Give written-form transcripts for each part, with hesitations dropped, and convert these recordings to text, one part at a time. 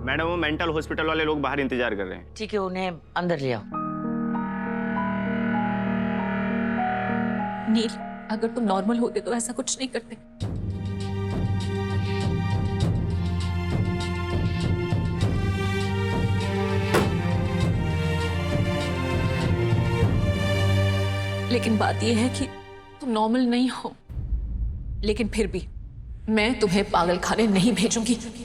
Madam वो mental hospital वाले लोग बाहर इंतजार कर रहे हैं। ठीक है, उन्हें अंदर ले आओ। नील, अगर तुम नॉर्मल होते तो ऐसा कुछ नहीं करते। लेकिन बात यह है कि तुम नॉर्मल नहीं हो, लेकिन फिर भी मैं तुम्हें पागल खाने नहीं भेजूंगी। तुम्हें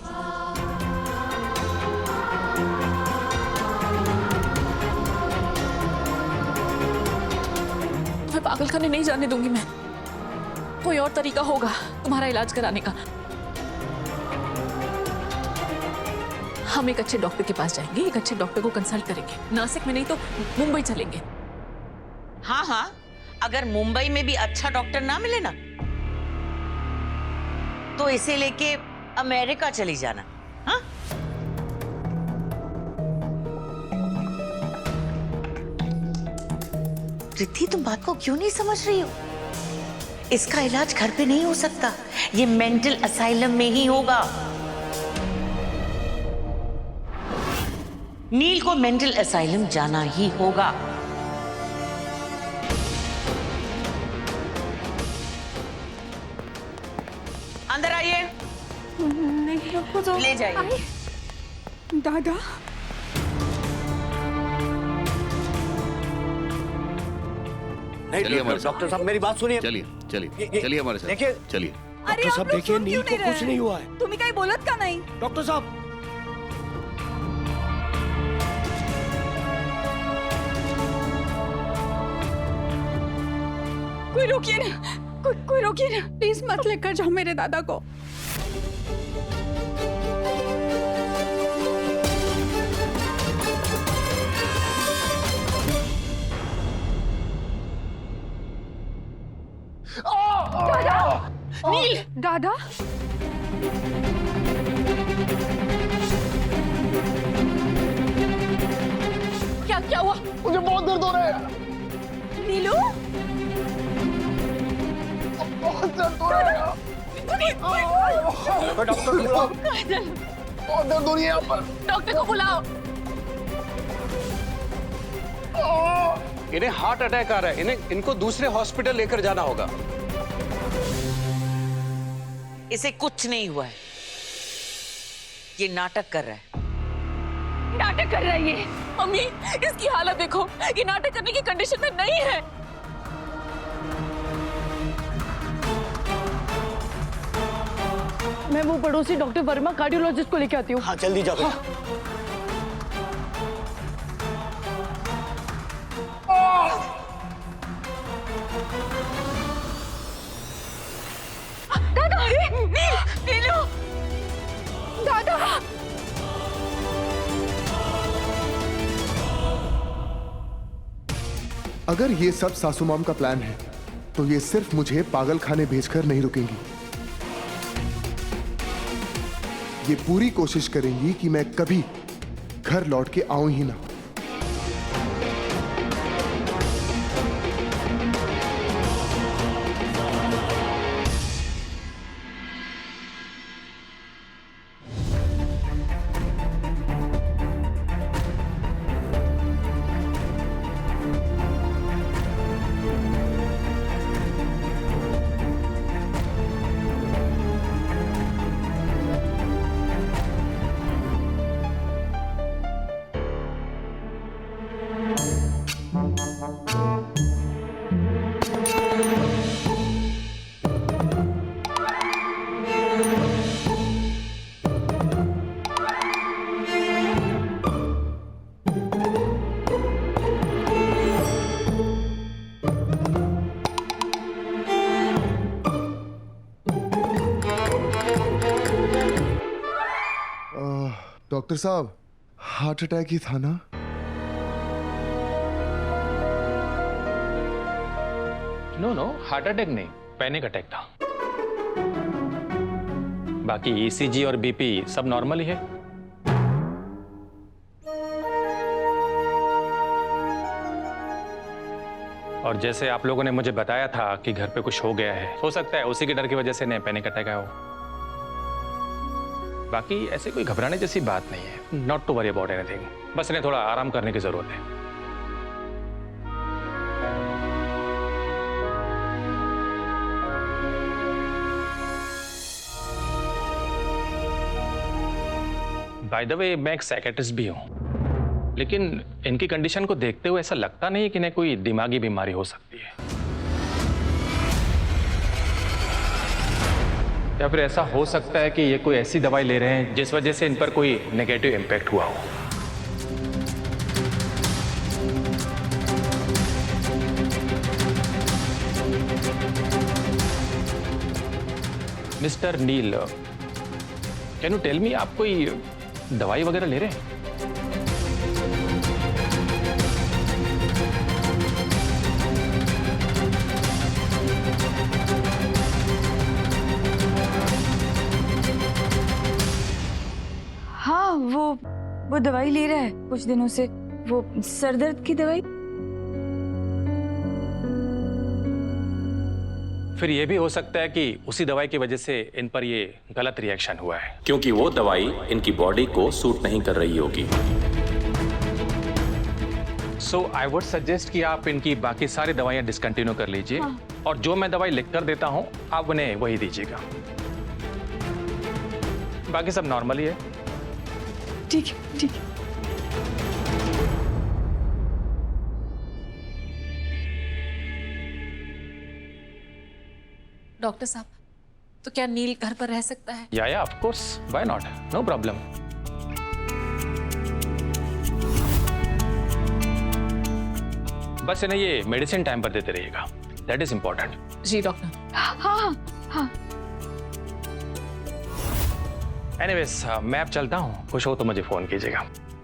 पागल खाने नहीं जाने दूंगी मैं। कोई और तरीका होगा तुम्हारा इलाज कराने का। हम एक अच्छे डॉक्टर के पास जाएंगे, एक अच्छे डॉक्टर को कंसल्ट करेंगे। नासिक में नहीं तो मुंबई चलेंगे। हाँ हाँ, अगर मुंबई में भी अच्छा डॉक्टर ना मिले ना तो इसे लेके अमेरिका चली जाना। हाँ? रिद्धि, तुम बात को क्यों नहीं समझ रही हो? इसका इलाज घर पे नहीं हो सकता, ये मेंटल असाइलम में ही होगा। नील को मेंटल असाइलम जाना ही होगा। अंदर आइए। नहीं, ले जाइए। दादा, चलिए हमारे साथ। डॉक्टर साहब मेरी बात सुनिए। चलिए चलिए चलिए हमारे साथ। देखिए। चलिए। डॉक्टर साहब देखिए, नील को कुछ नहीं हुआ है। तुम्ही काही बोलत का नाही? डॉक्टर साहब, कोई रोकिए ना, कोई रोकिए ना, प्लीज मत लेकर जाओ मेरे दादा को। दादा, नील, दादा, क्या हुआ? मुझे बहुत दर्द हो रहा है। नीलू, बहुत दर्द हो रहा है। डॉक्टर बुलाओ। बहुत दर्द हो रही है यहाँ पर। डॉक्टर को बुलाओ। इन्हें हार्ट अटैक आ रहा है, इनको दूसरे हॉस्पिटल लेकर जाना होगा। इसे कुछ नहीं हुआ है, ये नाटक कर रहा है। नाटक कर रहा है ये। मम्मी, इसकी हालत देखो, ये नाटक करने की कंडीशन में नहीं है। मैं वो पड़ोसी डॉक्टर वर्मा कार्डियोलॉजिस्ट को लेके आती हूँ। हाँ जल्दी जाओ बेटा। दादा, नीलू, दादा, अगर ये सब सासू माम का प्लान है तो ये सिर्फ मुझे पागल खाने भेजकर नहीं रुकेंगी। ये पूरी कोशिश करेंगी कि मैं कभी घर लौट के आऊं ही ना। डॉक्टर साहब, हार्ट अटैक ही था ना? नो, हार्ट अटैक नहीं, पैनिक अटैक था। बाकी ईसीजी और बीपी सब नॉर्मल ही है। और जैसे आप लोगों ने मुझे बताया था कि घर पे कुछ हो गया है, हो सकता है उसी के डर की वजह से इन्हें पैनिक अटैक आया हो। बाकी ऐसे कोई घबराने जैसी बात नहीं है। Not to worry about anything. बस इन्हें थोड़ा आराम करने की जरूरत है। बाय द वे, मैं एक साइकियाट्रिस्ट भी हूं, लेकिन इनकी कंडीशन को देखते हुए ऐसा लगता नहीं है कि इन्हें कोई दिमागी बीमारी हो सकती है, या फिर ऐसा हो सकता है कि ये कोई ऐसी दवाई ले रहे हैं जिस वजह से इन पर कोई नेगेटिव इम्पैक्ट हुआ हो। Mister Neel, can you tell me, आप कोई दवाई वगैरह ले रहे हैं? हाँ, वो दवाई ले रहा है कुछ दिनों से, वो सर दर्द की दवाई। फिर ये भी हो सकता है कि उसी दवाई की वजह से इन पर ये गलत रिएक्शन हुआ है। क्योंकि वो दवाई इनकी बॉडी को सूट नहीं कर रही होगी। सो आई वुड सजेस्ट कि आप इनकी बाकी सारी दवाइयां डिसकंटिन्यू कर लीजिए। हाँ। और जो मैं दवाई लिख कर देता हूं आप उन्हें वही दीजिएगा। बाकी सब नॉर्मल ही है। ठीक है, ठीक है। डॉक्टर साहब, तो क्या नील घर पर रह सकता है? या of course, why not, no problem. बस इन्हें ये मेडिसिन टाइम पर देते रहिएगा, दैट इज इंपॉर्टेंट। जी डॉक्टर। हाँ हाँ हाँ। एनीवेज, मैं अब चलता हूँ, खुश हो तो मुझे फोन कीजिएगा।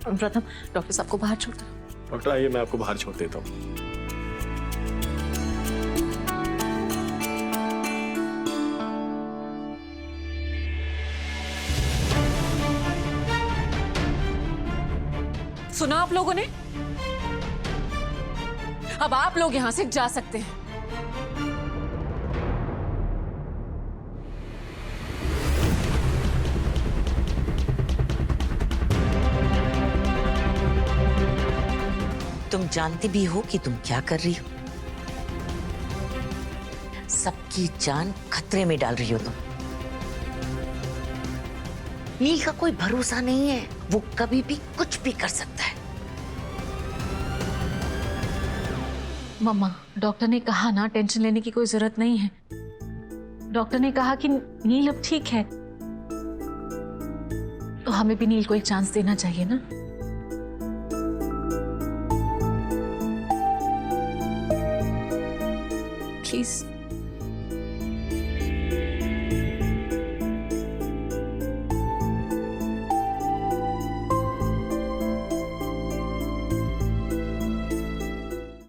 प्रथम, डॉक्टर साहब को बाहर छोड़ दो। डॉक्टर आइए, मैं आपको बाहर छोड़ देता हूँ। सुना आप लोगों ने? अब आप लोग यहां से जा सकते हैं। तुम जानती भी हो कि तुम क्या कर रही हो। सबकी जान खतरे में डाल रही हो तुम। नील का कोई भरोसा नहीं है, वो कभी भी कुछ भी कर सकता है। मम्मा, डॉक्टर ने कहा ना, टेंशन लेने की कोई जरूरत नहीं है। डॉक्टर ने कहा कि नील अब ठीक है, तो हमें भी नील को एक चांस देना चाहिए ना। प्लीज।